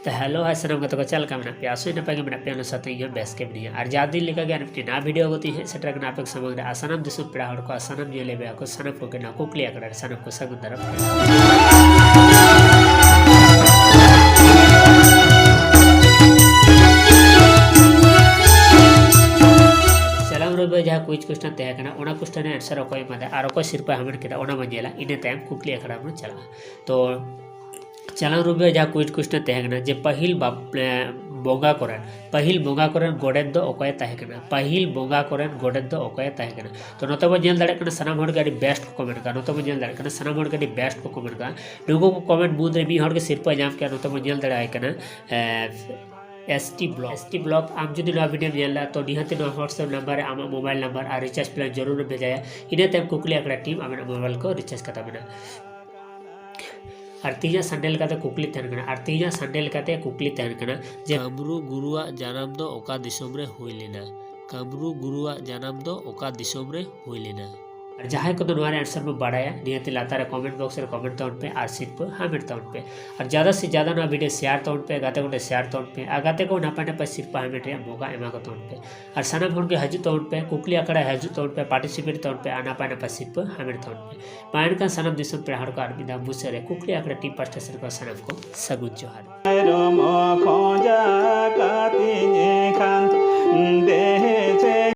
तो hello hi सनम को चल का पे आसो नपाय के पे साथ बेस के मिनिया और जा दिन लेका के ना वीडियो गति हे सेटर के आपे समग्र आसानम दिसु पेड़ा हड़ को आसानम जे लेबे को सनम को के ना कुकलिया कड़ा सनम को सगुन तरफ जहाँ कुछ क्वेश्चन तहकना ओना क्वेश्चन आंसर अकोय मादे और अकोय सिरपा हमें केदा ओना मंजेला इने टाइम कुकली अखड़ा में चला तो चला रुबे जहाँ कुछ क्वेश्चन तहकना जे पहिल बोंगा कोरेन गोडेत दो अकोय तहकना पहिल बोंगा कोरेन गोडेत दो अकोय तहकना तो नतो बो जेल दाड़े कना सनाम हड़ गाड़ी बेस्ट को कमेंट का नतो बो जेल दाड़े कना सनाम हड़ गाड़ी बेस्ट को कमेंट का नुगो को कमेंट मुद रे मी हड़ के सिरपा जाम के नतो बो जेल दाड़े आय कना एसटी ब्लॉक आम जो वीडियो नेला तो निहाते व्हाट्सएप नंबर आम मोबाइल नंबर और रिचार्ज प्लान जरूर भेजाया इन्हें तक कुकली आकड़ा टीम आम मोबाइल को रिचार्ज करता बना और तीजा संडेल काते कुकली तहन कना और तीजा संडेल काते कुकली तहन कना जे कामरू गुरुआ जानम दो ओका दिसोम रे हुई लेना कामरू गुरुआ जानम दो ओका दिसोम रे हुई लेना और जहाँ को तो नोरे आंसर में बढ़ाया निहते लातार कमेंट बॉक्स रे कमेंट तौन पे और सीट पर हामिट तौन पे और ज़्यादा से ज़्यादा ना वीडियो शेयर तौन पे गाते को शेयर तौन पे और गाते को नापा नापा सीट पर हामिट रे मौका एमा को तौन पे और सनम हन के हजू तौन पे कुकली आकड़ा हजू तौन पे पार्टिसिपेट तौन पे नापा नापा सीट पर हामिट तौन पे पायन का सनम दिसम पे हड़ को आर्मी मुसरे कुकली आकड़ा टीम पर स्टेशन को सनम को सगुन जोहार